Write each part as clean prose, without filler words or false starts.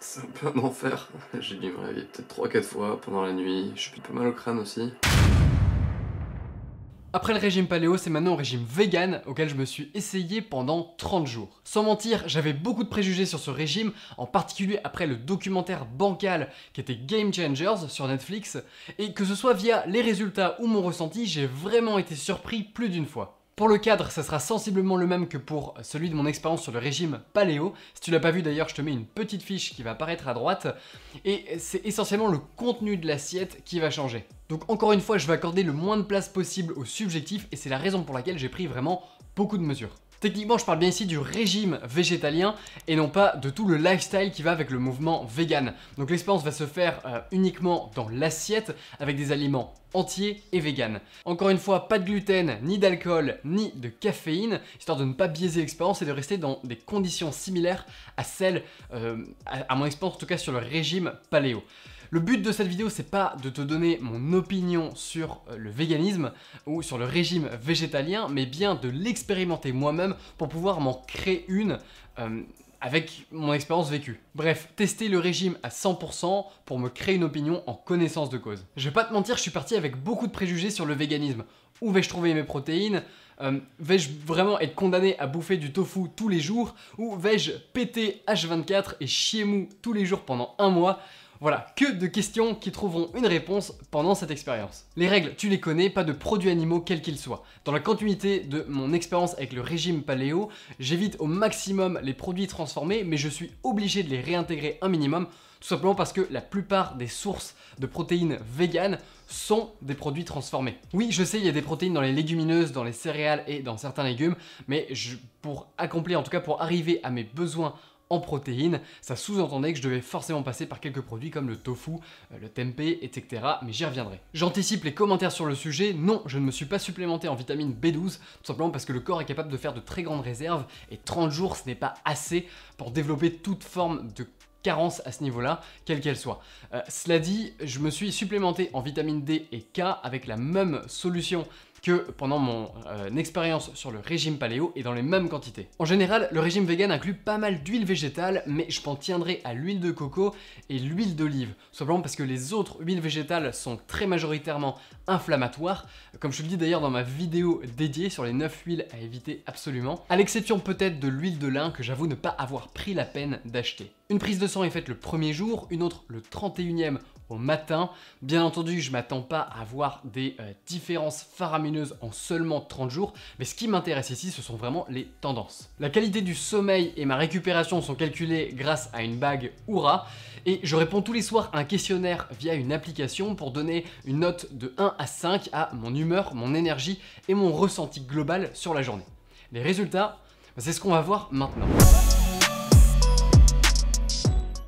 C'est un peu un enfer. J'ai dû me réveiller peut-être 3-4 fois pendant la nuit. Je suis pas mal au crâne aussi. Après le régime paléo, c'est maintenant au régime vegan auquel je me suis essayé pendant 30 jours. Sans mentir, j'avais beaucoup de préjugés sur ce régime, en particulier après le documentaire bancal qui était Game Changers sur Netflix, et que ce soit via les résultats ou mon ressenti, j'ai vraiment été surpris plus d'une fois. Pour le cadre, ça sera sensiblement le même que pour celui de mon expérience sur le régime paléo. Si tu l'as pas vu d'ailleurs, je te mets une petite fiche qui va apparaître à droite. Et c'est essentiellement le contenu de l'assiette qui va changer. Donc encore une fois, je vais accorder le moins de place possible au subjectif et c'est la raison pour laquelle j'ai pris vraiment beaucoup de mesures. Techniquement, je parle bien ici du régime végétalien et non pas de tout le lifestyle qui va avec le mouvement vegan. Donc l'expérience va se faire uniquement dans l'assiette avec des aliments entiers et vegan. Encore une fois, pas de gluten, ni d'alcool, ni de caféine, histoire de ne pas biaiser l'expérience et de rester dans des conditions similaires à celles, à mon expérience en tout cas sur le régime paléo. Le but de cette vidéo, c'est pas de te donner mon opinion sur le véganisme ou sur le régime végétalien, mais bien de l'expérimenter moi-même pour pouvoir m'en créer une avec mon expérience vécue. Bref, tester le régime à 100% pour me créer une opinion en connaissance de cause. Je vais pas te mentir, je suis parti avec beaucoup de préjugés sur le véganisme. Où vais-je trouver mes protéines? Vais-je vraiment être condamné à bouffer du tofu tous les jours? Ou vais-je péter H24 et chier mou tous les jours pendant un mois? Voilà, que de questions qui trouveront une réponse pendant cette expérience. Les règles, tu les connais, pas de produits animaux quels qu'ils soient. Dans la continuité de mon expérience avec le régime paléo, j'évite au maximum les produits transformés, mais je suis obligé de les réintégrer un minimum, tout simplement parce que la plupart des sources de protéines véganes sont des produits transformés. Oui, je sais, il y a des protéines dans les légumineuses, dans les céréales et dans certains légumes, mais pour accomplir, en tout cas pour arriver à mes besoins en protéines, ça sous-entendait que je devais forcément passer par quelques produits comme le tofu, le tempeh, etc. Mais j'y reviendrai. J'anticipe les commentaires sur le sujet. Non, je ne me suis pas supplémenté en vitamine B12, tout simplement parce que le corps est capable de faire de très grandes réserves et 30 jours, ce n'est pas assez pour développer toute forme de carence à ce niveau-là, quelle qu'elle soit. Cela dit, je me suis supplémenté en vitamine D et K avec la même solution que pendant mon expérience sur le régime paléo et dans les mêmes quantités. En général, le régime vegan inclut pas mal d'huile végétale, mais je m'en tiendrai à l'huile de coco et l'huile d'olive, simplement parce que les autres huiles végétales sont très majoritairement inflammatoires, comme je te le dis d'ailleurs dans ma vidéo dédiée sur les 9 huiles à éviter absolument, à l'exception peut-être de l'huile de lin que j'avoue ne pas avoir pris la peine d'acheter. Une prise de sang est faite le premier jour, une autre le 31e au matin. Bien entendu, je m'attends pas à avoir des différences faramineuses en seulement 30 jours, mais ce qui m'intéresse ici, ce sont vraiment les tendances. La qualité du sommeil et ma récupération sont calculées grâce à une bague Oura, et je réponds tous les soirs à un questionnaire via une application pour donner une note de 1 à 5 à mon humeur, mon énergie et mon ressenti global sur la journée. Les résultats, c'est ce qu'on va voir maintenant.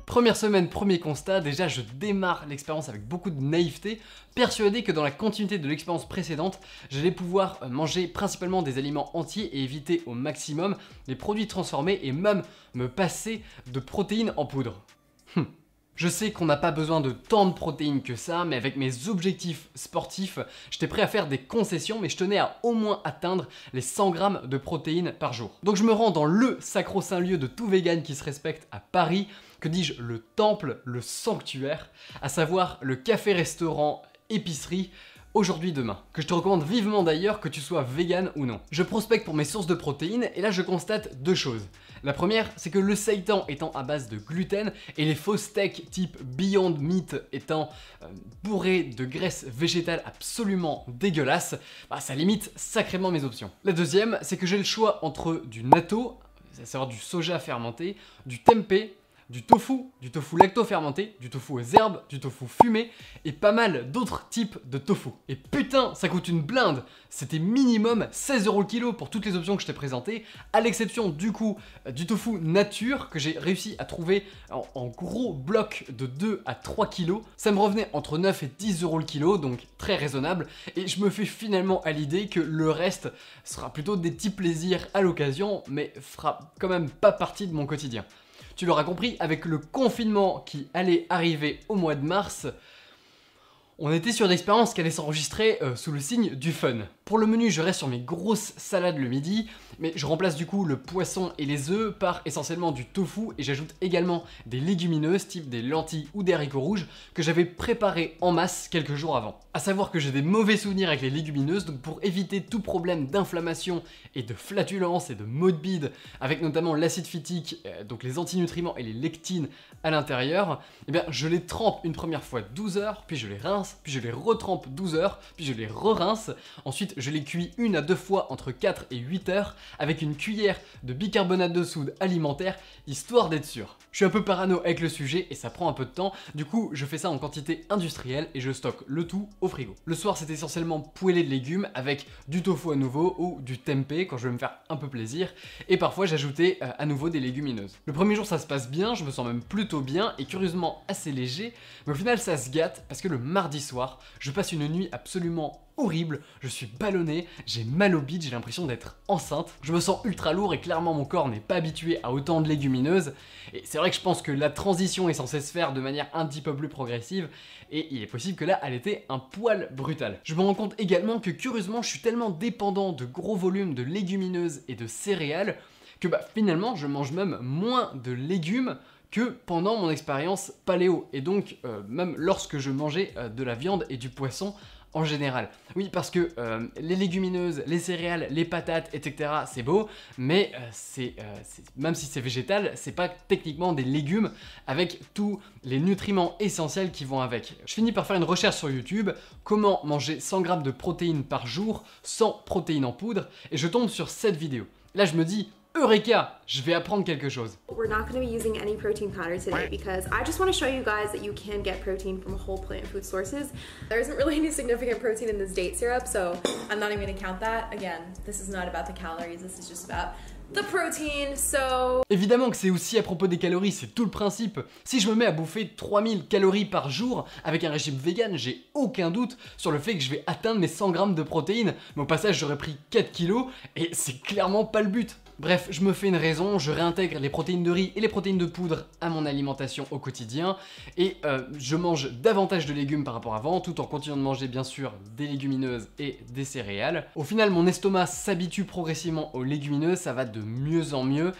Première semaine, premier constat, déjà je démarre l'expérience avec beaucoup de naïveté, persuadé que dans la continuité de l'expérience précédente, j'allais pouvoir manger principalement des aliments entiers et éviter au maximum les produits transformés et même me passer de protéines en poudre. Je sais qu'on n'a pas besoin de tant de protéines que ça, mais avec mes objectifs sportifs, j'étais prêt à faire des concessions, mais je tenais à au moins atteindre les 100 grammes de protéines par jour. Donc je me rends dans le sacro-saint lieu de tout vegan qui se respecte à Paris, que dis-je, le temple, le sanctuaire, à savoir le café-restaurant épicerie, aujourd'hui demain, que je te recommande vivement d'ailleurs que tu sois vegan ou non. Je prospecte pour mes sources de protéines et là je constate deux choses. La première, c'est que le seitan étant à base de gluten et les faux steaks type Beyond Meat étant bourrés de graisse végétale absolument dégueulasse, ça limite sacrément mes options. La deuxième, c'est que j'ai le choix entre du natto, à savoir du soja fermenté, du tempeh, du tofu lacto-fermenté, du tofu aux herbes, du tofu fumé et pas mal d'autres types de tofu. Et putain, ça coûte une blinde. C'était minimum 16 € le kilo pour toutes les options que je t'ai présentées, à l'exception du coup du tofu nature que j'ai réussi à trouver en gros bloc de 2 à 3 kilos. Ça me revenait entre 9 et 10 € le kilo, donc très raisonnable. Et je me fais finalement à l'idée que le reste sera plutôt des petits plaisirs à l'occasion, mais fera quand même pas partie de mon quotidien. Tu l'auras compris, avec le confinement qui allait arriver au mois de mars, On était sur une expérience qui allait s'enregistrer sous le signe du fun. Pour le menu, je reste sur mes grosses salades le midi, mais je remplace du coup le poisson et les œufs par essentiellement du tofu et j'ajoute également des légumineuses type des lentilles ou des haricots rouges que j'avais préparés en masse quelques jours avant. A savoir que j'ai des mauvais souvenirs avec les légumineuses, donc pour éviter tout problème d'inflammation et de flatulence et de maux de bide, avec notamment l'acide phytique, donc les antinutriments et les lectines à l'intérieur, eh bien je les trempe une première fois 12 heures, puis je les rince, puis je les retrempe 12 heures, puis je les re-rince. Ensuite, je les cuis 1 à 2 fois entre 4 et 8 heures avec une cuillère de bicarbonate de soude alimentaire, histoire d'être sûr. Je suis un peu parano avec le sujet et ça prend un peu de temps, du coup je fais ça en quantité industrielle et je stocke le tout au frigo. Le soir, c'est essentiellement poêlé de légumes avec du tofu à nouveau ou du tempeh quand je veux me faire un peu plaisir, et parfois j'ajoutais à nouveau des légumineuses. Le premier jour ça se passe bien, je me sens même plutôt bien et curieusement assez léger, mais au final ça se gâte parce que le mardi soir, je passe une nuit absolument horrible, je suis ballonné, j'ai mal au bide, j'ai l'impression d'être enceinte, je me sens ultra lourd et clairement mon corps n'est pas habitué à autant de légumineuses, et c'est vrai que je pense que la transition est censée se faire de manière un petit peu plus progressive, et il est possible que là elle était un poil brutale. Je me rends compte également que curieusement je suis tellement dépendant de gros volumes de légumineuses et de céréales que finalement je mange même moins de légumes que pendant mon expérience paléo, et donc même lorsque je mangeais de la viande et du poisson en général. Oui, parce que les légumineuses, les céréales, les patates, etc. c'est beau, mais même si c'est végétal, c'est pas techniquement des légumes avec tous les nutriments essentiels qui vont avec. Je finis par faire une recherche sur YouTube, comment manger 100 grammes de protéines par jour sans protéines en poudre, et je tombe sur cette vidéo. Là je me dis, Eureka! Je vais apprendre quelque chose. We're not going to be using any protein powder today because I just want to show you guys that you can get protein from whole plant food sources. There isn't really any significant protein in this date syrup, so I'm not even going to count that. Again, this is not about the calories, this is just about the protein, so... Évidemment que c'est aussi à propos des calories, c'est tout le principe. Si je me mets à bouffer 3000 calories par jour avec un régime vegan, j'ai aucun doute sur le fait que je vais atteindre mes 100 grammes de protéines, mais au passage j'aurais pris 4 kilos et c'est clairement pas le but. Bref, je me fais une raison, je réintègre les protéines de riz et les protéines de poudre à mon alimentation au quotidien et je mange davantage de légumes par rapport à avant, tout en continuant de manger bien sûr des légumineuses et des céréales. Au final, mon estomac s'habitue progressivement aux légumineuses, ça va de mieux en mieux.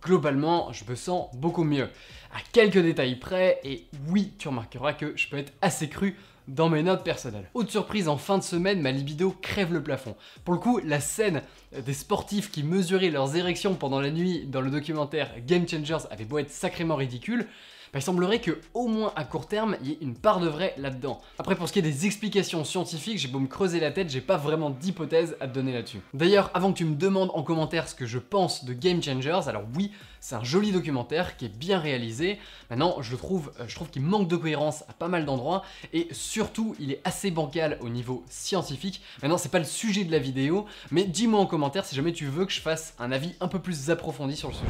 Globalement, je me sens beaucoup mieux. À quelques détails près, et oui, tu remarqueras que je peux être assez cru dans mes notes personnelles. Autre surprise, en fin de semaine, ma libido crève le plafond. Pour le coup, la scène des sportifs qui mesuraient leurs érections pendant la nuit dans le documentaire Game Changers avait beau être sacrément ridicule, il semblerait que, au moins à court terme, il y ait une part de vrai là-dedans. Après, pour ce qui est des explications scientifiques, j'ai beau me creuser la tête, j'ai pas vraiment d'hypothèse à te donner là-dessus. D'ailleurs, avant que tu me demandes en commentaire ce que je pense de Game Changers, alors oui, c'est un joli documentaire qui est bien réalisé. Maintenant, je trouve qu'il manque de cohérence à pas mal d'endroits et surtout, il est assez bancal au niveau scientifique. Maintenant, c'est pas le sujet de la vidéo, mais dis-moi en commentaire si jamais tu veux que je fasse un avis un peu plus approfondi sur le sujet.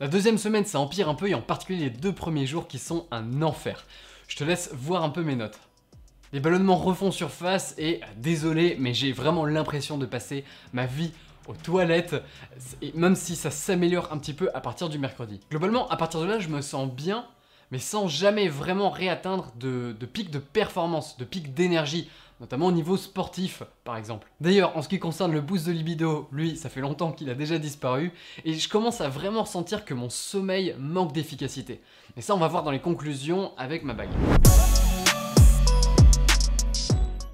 La deuxième semaine, ça empire un peu et en particulier les 2 premiers jours qui sont un enfer. Je te laisse voir un peu mes notes. Les ballonnements refont surface et désolé, mais j'ai vraiment l'impression de passer ma vie aux toilettes, et même si ça s'améliore un petit peu à partir du mercredi. Globalement, à partir de là, je me sens bien, mais sans jamais vraiment réatteindre de pic de performance, de pic d'énergie, notamment au niveau sportif par exemple. D'ailleurs, en ce qui concerne le boost de libido, lui, ça fait longtemps qu'il a déjà disparu, et je commence à vraiment ressentir que mon sommeil manque d'efficacité. Et ça, on va voir dans les conclusions avec ma bague.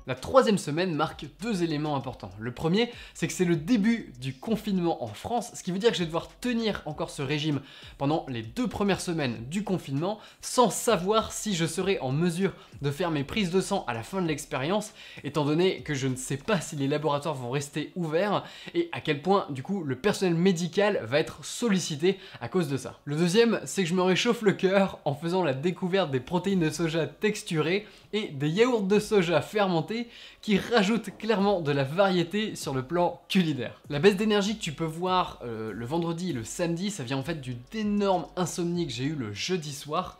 La troisième semaine marque 2 éléments importants. Le premier, c'est que c'est le début du confinement en France, ce qui veut dire que je vais devoir tenir encore ce régime pendant les 2 premières semaines du confinement sans savoir si je serai en mesure de faire mes prises de sang à la fin de l'expérience, étant donné que je ne sais pas si les laboratoires vont rester ouverts et à quel point du coup le personnel médical va être sollicité à cause de ça. Le deuxième, c'est que je me réchauffe le cœur en faisant la découverte des protéines de soja texturées et des yaourts de soja fermentés qui rajoutent clairement de la variété sur le plan culinaire. La baisse d'énergie que tu peux voir le vendredi et le samedi, ça vient en fait d'une énorme insomnie que j'ai eu le jeudi soir.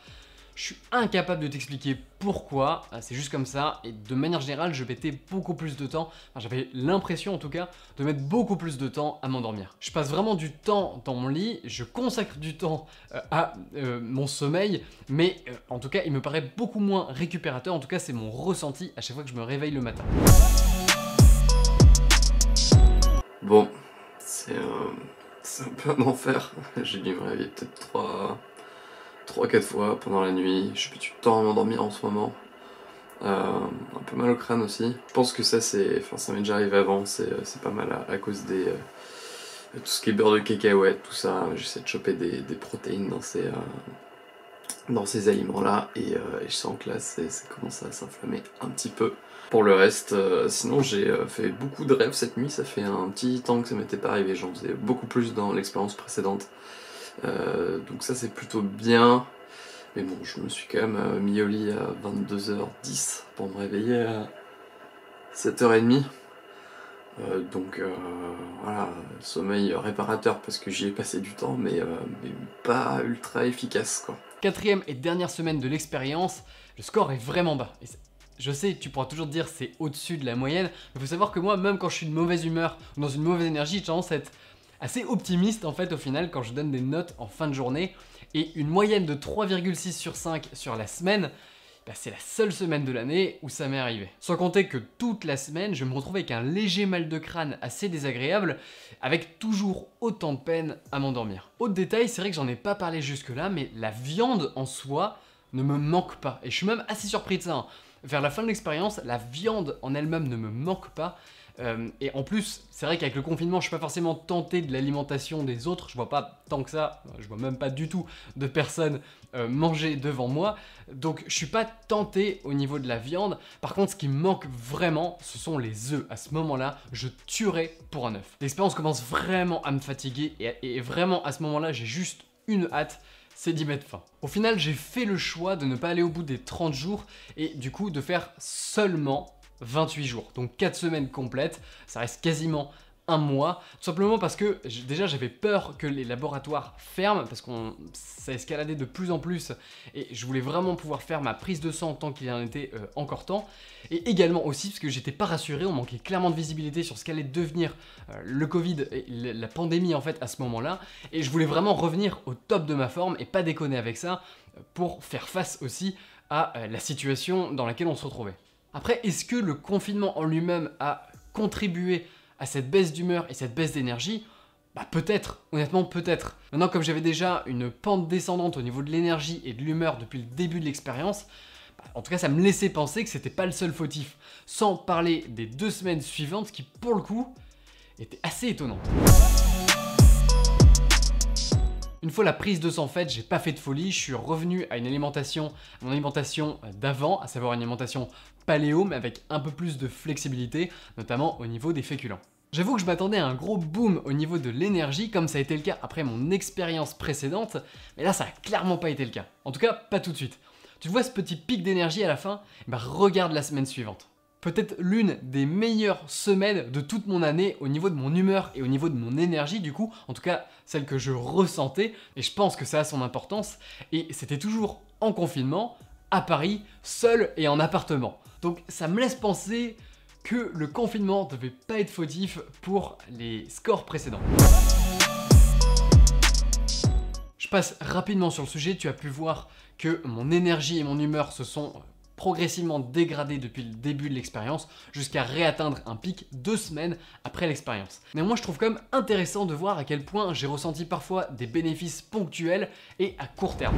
Je suis incapable de t'expliquer pourquoi, c'est juste comme ça, et de manière générale, je mettais beaucoup plus de temps, enfin, j'avais l'impression en tout cas, de mettre beaucoup plus de temps à m'endormir. Je passe vraiment du temps dans mon lit, je consacre du temps à mon sommeil, mais en tout cas, il me paraît beaucoup moins récupérateur, en tout cas, c'est mon ressenti à chaque fois que je me réveille le matin. Bon, c'est un peu un enfer. J'ai dû me réveiller peut-être 3-4 fois pendant la nuit. Je suis du temps à m'endormir en ce moment. Un peu mal au crâne aussi. Je pense que ça m'est déjà arrivé avant. C'est pas mal à cause des tout ce qui est beurre de cacahuète, tout ça. J'essaie de choper des protéines dans ces aliments-là et je sens que là, ça commence à s'inflammer un petit peu. Pour le reste, sinon j'ai fait beaucoup de rêves cette nuit, ça fait un petit temps que ça m'était pas arrivé, j'en faisais beaucoup plus dans l'expérience précédente. Donc ça c'est plutôt bien, mais bon, je me suis quand même mis au lit à 22h10 pour me réveiller à 7h30. Donc voilà, sommeil réparateur parce que j'y ai passé du temps, mais pas ultra efficace quoi. Quatrième et dernière semaine de l'expérience, le score est vraiment bas. Et je sais, tu pourras toujours te dire c'est au-dessus de la moyenne, mais il faut savoir que moi, même quand je suis de mauvaise humeur ou dans une mauvaise énergie, j'ai tendance à être assez optimiste en fait au final quand je donne des notes en fin de journée. Et une moyenne de 3,6 sur 5 sur la semaine, bah, c'est la seule semaine de l'année où ça m'est arrivé. Sans compter que toute la semaine, je me retrouve avec un léger mal de crâne assez désagréable, avec toujours autant de peine à m'endormir. Autre détail, c'est vrai que j'en ai pas parlé jusque là, mais la viande en soi ne me manque pas. Et je suis même assez surpris de ça, hein. Vers la fin de l'expérience, la viande en elle-même ne me manque pas. Et en plus, c'est vrai qu'avec le confinement, je suis pas forcément tenté de l'alimentation des autres. Je vois pas tant que ça, je vois même pas du tout de personnes manger devant moi. Donc je suis pas tenté au niveau de la viande. Par contre, ce qui me manque vraiment, ce sont les œufs. À ce moment-là, je tuerais pour un œuf. L'expérience commence vraiment à me fatiguer et vraiment à ce moment-là, j'ai juste une hâte. C'est d'y mettre fin. Au final, j'ai fait le choix de ne pas aller au bout des 30 jours et du coup de faire seulement 28 jours. Donc 4 semaines complètes, ça reste quasiment un mois. Tout simplement parce que déjà j'avais peur que les laboratoires ferment parce que ça escaladait de plus en plus et je voulais vraiment pouvoir faire ma prise de sang tant qu'il en était encore temps. Et également aussi parce que j'étais pas rassuré, on manquait clairement de visibilité sur ce qu'allait devenir le Covid et la pandémie en fait à ce moment-là. Et je voulais vraiment revenir au top de ma forme et pas déconner avec ça pour faire face aussi à la situation dans laquelle on se retrouvait. Après, est-ce que le confinement en lui-même a contribué à cette baisse d'humeur et cette baisse d'énergie? Bah peut-être, honnêtement peut-être. Maintenant, comme j'avais déjà une pente descendante au niveau de l'énergie et de l'humeur depuis le début de l'expérience, en tout cas ça me laissait penser que c'était pas le seul fautif. Sans parler des 2 semaines suivantes qui, pour le coup, étaient assez étonnantes. Une fois la prise de sang faite, j'ai pas fait de folie, je suis revenu à mon alimentation d'avant, à savoir une alimentation paléo, mais avec un peu plus de flexibilité, notamment au niveau des féculents. J'avoue que je m'attendais à un gros boom au niveau de l'énergie, comme ça a été le cas après mon expérience précédente, mais là ça a clairement pas été le cas. En tout cas, pas tout de suite. Tu vois ce petit pic d'énergie à la fin? Bah regarde la semaine suivante. Peut-être l'une des meilleures semaines de toute mon année au niveau de mon humeur et au niveau de mon énergie du coup, en tout cas celle que je ressentais, et je pense que ça a son importance, et c'était toujours en confinement, à Paris, seul et en appartement. Donc ça me laisse penser que le confinement ne devait pas être fautif pour les scores précédents. Je passe rapidement sur le sujet, tu as pu voir que mon énergie et mon humeur se sont progressivement dégradé depuis le début de l'expérience jusqu'à réatteindre un pic 2 semaines après l'expérience. Néanmoins, je trouve quand même intéressant de voir à quel point j'ai ressenti parfois des bénéfices ponctuels et à court terme.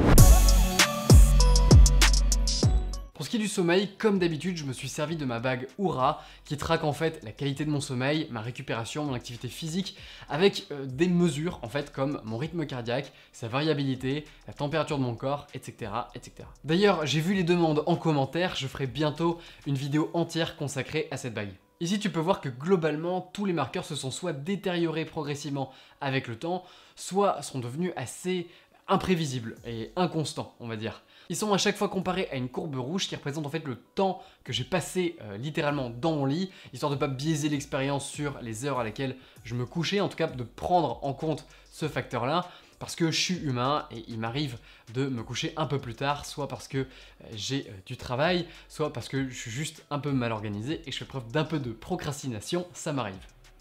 Pour ce qui est du sommeil, comme d'habitude, je me suis servi de ma bague Oura qui traque en fait la qualité de mon sommeil, ma récupération, mon activité physique avec des mesures en fait comme mon rythme cardiaque, sa variabilité, la température de mon corps, etc. etc. D'ailleurs, j'ai vu les demandes en commentaire, je ferai bientôt une vidéo entière consacrée à cette bague. Ici, tu peux voir que globalement, tous les marqueurs se sont soit détériorés progressivement avec le temps, soit sont devenus assez imprévisibles et inconstants, on va dire. Ils sont à chaque fois comparés à une courbe rouge qui représente en fait le temps que j'ai passé littéralement dans mon lit, histoire de ne pas biaiser l'expérience sur les heures à laquelle je me couchais, en tout cas de prendre en compte ce facteur-là. parce que je suis humain et il m'arrive de me coucher un peu plus tard, soit parce que j'ai du travail, soit parce que je suis juste un peu mal organisé et je fais preuve d'un peu de procrastination, ça m'arrive.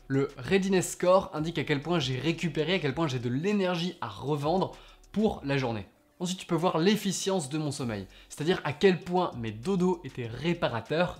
Le Readiness Score indique à quel point j'ai récupéré, à quel point j'ai de l'énergie à revendre pour la journée. Ensuite, tu peux voir l'efficience de mon sommeil, c'est-à-dire à quel point mes dodos étaient réparateurs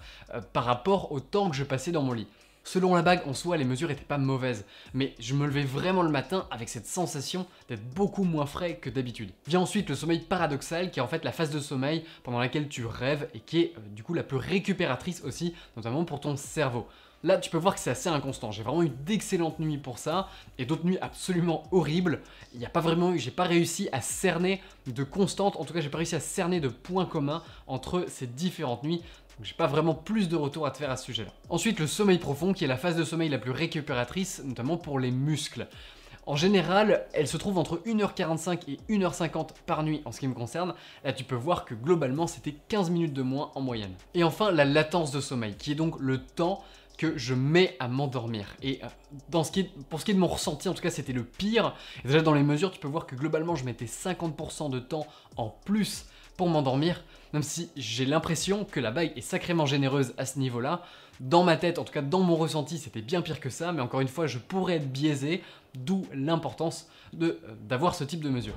par rapport au temps que je passais dans mon lit. Selon la bague, en soi, les mesures étaient pas mauvaises, mais je me levais vraiment le matin avec cette sensation d'être beaucoup moins frais que d'habitude. Vient ensuite le sommeil paradoxal, qui est en fait la phase de sommeil pendant laquelle tu rêves et qui est du coup la plus récupératrice aussi, notamment pour ton cerveau. Là, tu peux voir que c'est assez inconstant. J'ai vraiment eu d'excellentes nuits pour ça et d'autres nuits absolument horribles. Il n'y a pas vraiment eu, j'ai pas réussi à cerner de constante, en tout cas, j'ai pas réussi à cerner de points communs entre ces différentes nuits. Donc j'ai pas vraiment plus de retour à te faire à ce sujet-là. Ensuite, le sommeil profond, qui est la phase de sommeil la plus récupératrice, notamment pour les muscles. En général, elle se trouve entre 1h45 et 1h50 par nuit en ce qui me concerne. Là, tu peux voir que globalement, c'était 15 minutes de moins en moyenne. Et enfin, la latence de sommeil, qui est donc le temps que je mets à m'endormir. Et pour ce qui est de mon ressenti, en tout cas, c'était le pire. Et déjà, dans les mesures, tu peux voir que globalement, je mettais 50% de temps en plus pour m'endormir, même si j'ai l'impression que la bague est sacrément généreuse à ce niveau-là. Dans ma tête, en tout cas dans mon ressenti, c'était bien pire que ça, mais encore une fois, je pourrais être biaisé, d'où l'importance d'avoir ce type de mesure.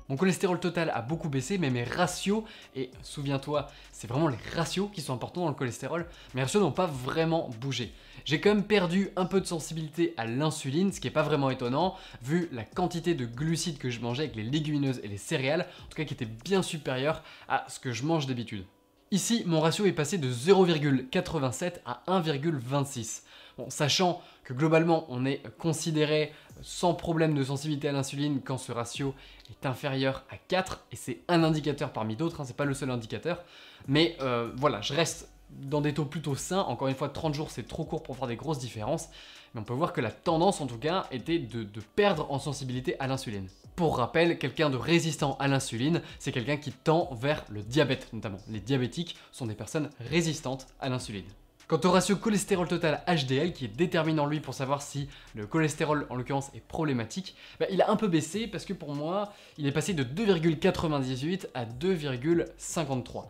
Mon cholestérol total a beaucoup baissé, mais mes ratios, et souviens-toi, c'est vraiment les ratios qui sont importants dans le cholestérol, mes ratios n'ont pas vraiment bougé. J'ai quand même perdu un peu de sensibilité à l'insuline, ce qui n'est pas vraiment étonnant, vu la quantité de glucides que je mangeais avec les légumineuses et les céréales, en tout cas qui était bien supérieure à ce que je mange d'habitude. Ici, mon ratio est passé de 0,87 à 1,26. Bon, sachant que globalement, on est considéré sans problème de sensibilité à l'insuline quand ce ratio est inférieur à 4, et c'est un indicateur parmi d'autres, hein, c'est pas le seul indicateur, mais voilà, je reste dans des taux plutôt sains. Encore une fois, 30 jours c'est trop court pour faire des grosses différences, mais on peut voir que la tendance en tout cas était de perdre en sensibilité à l'insuline. Pour rappel, quelqu'un de résistant à l'insuline, c'est quelqu'un qui tend vers le diabète notamment. Les diabétiques sont des personnes résistantes à l'insuline. Quant au ratio cholestérol total HDL, qui est déterminant lui pour savoir si le cholestérol en l'occurrence est problématique, il a un peu baissé parce que pour moi, il est passé de 2,98 à 2,53.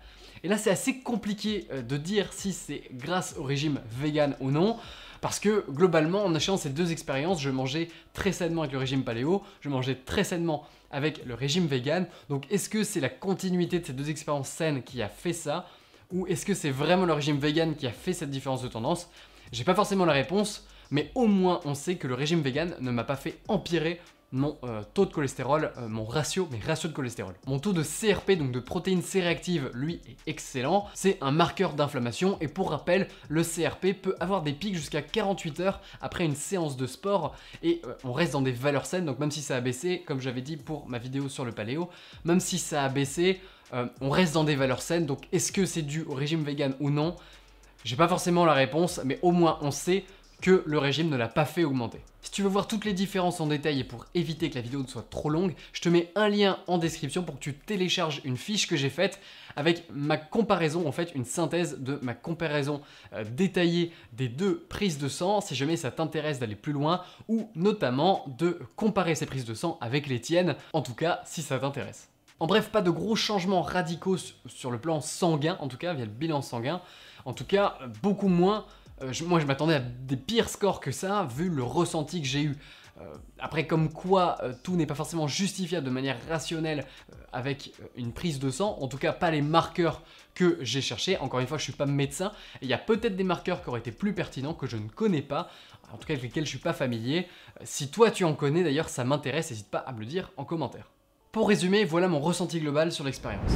Et là, c'est assez compliqué de dire si c'est grâce au régime vegan ou non, parce que globalement, en achevant ces deux expériences, je mangeais très sainement avec le régime paléo, je mangeais très sainement avec le régime vegan. Donc est-ce que c'est la continuité de ces deux expériences saines qui a fait ça, ou est-ce que c'est vraiment le régime vegan qui a fait cette différence de tendance? J'ai pas forcément la réponse, mais au moins on sait que le régime vegan ne m'a pas fait empirer mon taux de cholestérol, mes ratios de cholestérol. Mon taux de CRP, donc de protéines C-réactives, lui est excellent. C'est un marqueur d'inflammation et pour rappel, le CRP peut avoir des pics jusqu'à 48 heures après une séance de sport et on reste dans des valeurs saines. Donc même si ça a baissé, comme j'avais dit pour ma vidéo sur le paléo, même si ça a baissé, on reste dans des valeurs saines. Donc est-ce que c'est dû au régime vegan ou non? J'ai pas forcément la réponse, mais au moins on sait que le régime ne l'a pas fait augmenter. Si tu veux voir toutes les différences en détail et pour éviter que la vidéo ne soit trop longue, je te mets un lien en description pour que tu télécharges une fiche que j'ai faite avec ma comparaison, en fait une synthèse de ma comparaison détaillée des deux prises de sang, si jamais ça t'intéresse d'aller plus loin, ou notamment de comparer ces prises de sang avec les tiennes, en tout cas si ça t'intéresse. En bref, pas de gros changements radicaux sur le plan sanguin, en tout cas via le bilan sanguin, en tout cas beaucoup moins. Moi je m'attendais à des pires scores que ça vu le ressenti que j'ai eu. Après comme quoi tout n'est pas forcément justifiable de manière rationnelle avec une prise de sang, en tout cas pas les marqueurs que j'ai cherchés. Encore une fois je suis pas médecin et il y a peut-être des marqueurs qui auraient été plus pertinents que je ne connais pas, en tout cas avec lesquels je suis pas familier. Si toi tu en connais d'ailleurs ça m'intéresse, n'hésite pas à me le dire en commentaire. Pour résumer, voilà mon ressenti global sur l'expérience.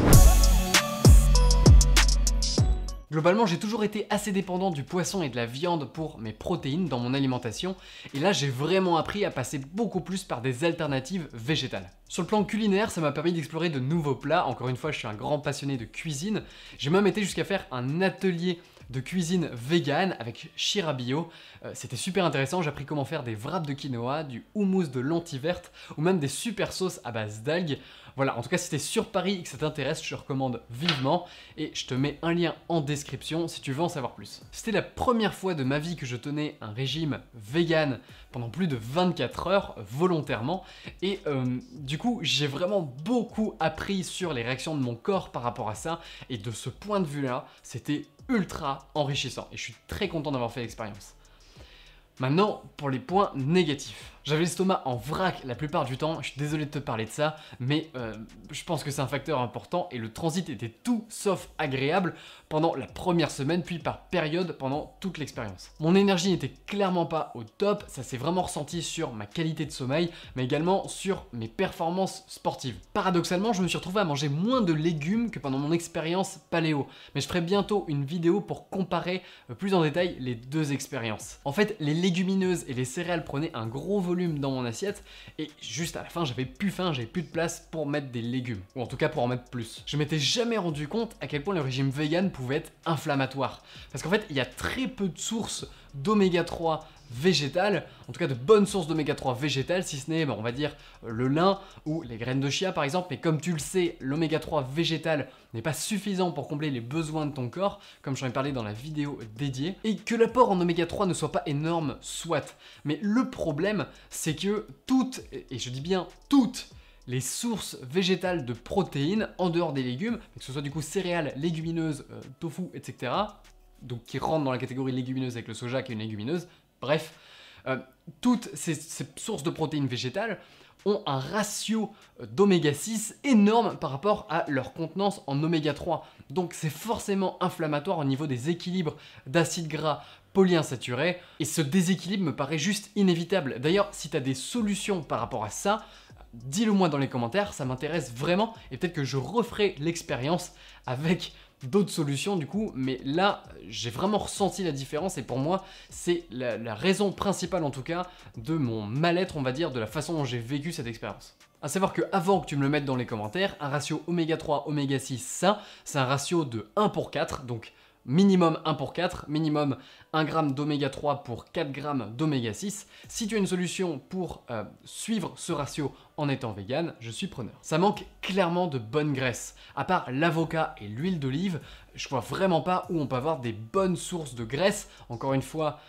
Globalement, j'ai toujours été assez dépendant du poisson et de la viande pour mes protéines dans mon alimentation, et là j'ai vraiment appris à passer beaucoup plus par des alternatives végétales. Sur le plan culinaire, ça m'a permis d'explorer de nouveaux plats. Encore une fois, je suis un grand passionné de cuisine. J'ai même été jusqu'à faire un atelier de cuisine vegan avec Shira Bio. C'était super intéressant, j'ai appris comment faire des wraps de quinoa, du houmous de lentilles vertes ou même des super sauces à base d'algues. Voilà, en tout cas si t'es sur Paris et que ça t'intéresse, je te recommande vivement et je te mets un lien en description si tu veux en savoir plus. C'était la première fois de ma vie que je tenais un régime vegan pendant plus de 24 heures volontairement et du coup j'ai vraiment beaucoup appris sur les réactions de mon corps par rapport à ça et de ce point de vue là, c'était ultra enrichissant et je suis très content d'avoir fait l'expérience. Maintenant, pour les points négatifs. J'avais l'estomac en vrac la plupart du temps, je suis désolé de te parler de ça, mais je pense que c'est un facteur important et le transit était tout sauf agréable pendant la première semaine, puis par période pendant toute l'expérience. Mon énergie n'était clairement pas au top, ça s'est vraiment ressenti sur ma qualité de sommeil, mais également sur mes performances sportives. Paradoxalement, je me suis retrouvé à manger moins de légumes que pendant mon expérience paléo, mais je ferai bientôt une vidéo pour comparer plus en détail les deux expériences. En fait, les légumineuses et les céréales prenaient un gros volume dans mon assiette et juste à la fin j'avais plus faim, j'avais plus de place pour mettre des légumes ou en tout cas pour en mettre plus. Je m'étais jamais rendu compte à quel point le régime vegan pouvait être inflammatoire parce qu'en fait il y a très peu de sources d'oméga 3 végétales, en tout cas de bonnes sources d'oméga 3 végétales, si ce n'est on va dire le lin ou les graines de chia par exemple, mais comme tu le sais, l'oméga 3 végétal n'est pas suffisant pour combler les besoins de ton corps, comme j'en ai parlé dans la vidéo dédiée, et que l'apport en oméga 3 ne soit pas énorme, soit. Mais le problème, c'est que toutes, et je dis bien toutes, les sources végétales de protéines en dehors des légumes, que ce soit du coup céréales, légumineuses, tofu, etc., donc qui rentrent dans la catégorie légumineuse avec le soja qui est une légumineuse, bref, toutes ces sources de protéines végétales ont un ratio d'oméga 6 énorme par rapport à leur contenance en oméga 3. Donc c'est forcément inflammatoire au niveau des équilibres d'acides gras polyinsaturés et ce déséquilibre me paraît juste inévitable. D'ailleurs, si tu as des solutions par rapport à ça, dis-le moi dans les commentaires, ça m'intéresse vraiment et peut-être que je referai l'expérience avec d'autres solutions du coup, mais là j'ai vraiment ressenti la différence et pour moi c'est la raison principale en tout cas de mon mal-être, on va dire, de la façon dont j'ai vécu cette expérience. A savoir que avant que tu me le mettes dans les commentaires, un ratio oméga 3, oméga 6, ça c'est un ratio de 1 pour 4, donc minimum 1 pour 4, minimum 1 g d'oméga 3 pour 4 g d'oméga 6. Si tu as une solution pour suivre ce ratio en étant vegan, je suis preneur. Ça manque clairement de bonne graisse. À part l'avocat et l'huile d'olive, je vois vraiment pas où on peut avoir des bonnes sources de graisse. Encore une fois,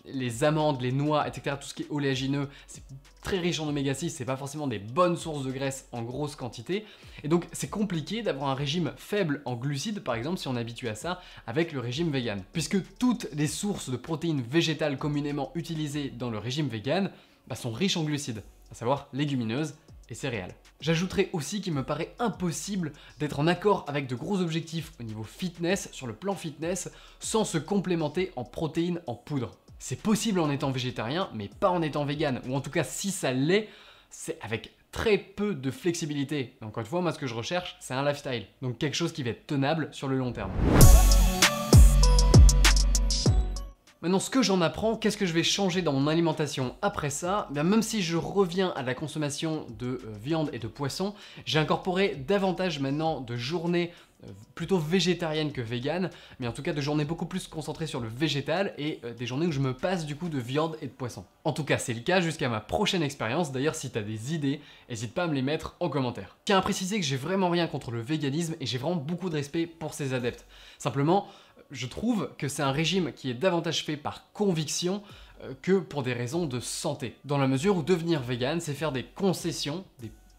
les amandes, les noix, etc., tout ce qui est oléagineux, c'est très riche en oméga 6, c'est pas forcément des bonnes sources de graisse en grosse quantité. Et donc c'est compliqué d'avoir un régime faible en glucides, par exemple, si on est habitué à ça avec le régime vegan. Puisque toutes les sources de protéines végétales communément utilisées dans le régime vegan sont riches en glucides, à savoir légumineuses et céréales. J'ajouterai aussi qu'il me paraît impossible d'être en accord avec de gros objectifs au niveau fitness, sur le plan fitness, sans se complémenter en protéines en poudre. C'est possible en étant végétarien, mais pas en étant vegan, ou en tout cas si ça l'est, c'est avec très peu de flexibilité. Encore une fois, moi ce que je recherche, c'est un lifestyle, donc quelque chose qui va être tenable sur le long terme. Maintenant, ce que j'en apprends, qu'est-ce que je vais changer dans mon alimentation après ça? Bien, même si je reviens à la consommation de viande et de poisson, j'ai incorporé davantage maintenant de journées plutôt végétariennes que véganes, mais en tout cas de journées beaucoup plus concentrées sur le végétal et des journées où je me passe du coup de viande et de poisson. En tout cas, c'est le cas jusqu'à ma prochaine expérience. D'ailleurs, si tu as des idées, n'hésite pas à me les mettre en commentaire. Je tiens à préciser que j'ai vraiment rien contre le véganisme et j'ai vraiment beaucoup de respect pour ses adeptes. Simplement, je trouve que c'est un régime qui est davantage fait par conviction que pour des raisons de santé. Dans la mesure où devenir vegan, c'est faire des concessions,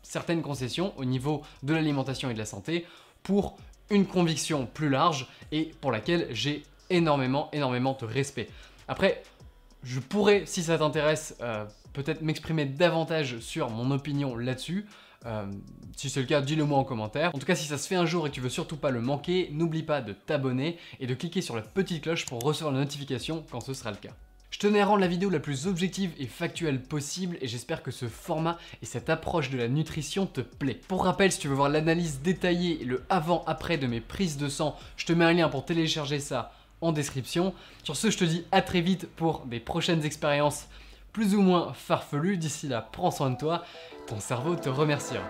certaines concessions au niveau de l'alimentation et de la santé pour une conviction plus large et pour laquelle j'ai énormément de respect. Après, je pourrais, si ça t'intéresse, peut-être m'exprimer davantage sur mon opinion là-dessus. Si c'est le cas, dis-le moi en commentaire. En tout cas, si ça se fait un jour et que tu veux surtout pas le manquer, n'oublie pas de t'abonner et de cliquer sur la petite cloche pour recevoir la notification quand ce sera le cas. Je tenais à rendre la vidéo la plus objective et factuelle possible et j'espère que ce format et cette approche de la nutrition te plaît. Pour rappel, si tu veux voir l'analyse détaillée et le avant-après de mes prises de sang, je te mets un lien pour télécharger ça en description. Sur ce, je te dis à très vite pour des prochaines expériences plus ou moins farfelues. D'ici là, prends soin de toi, ton cerveau te remerciera.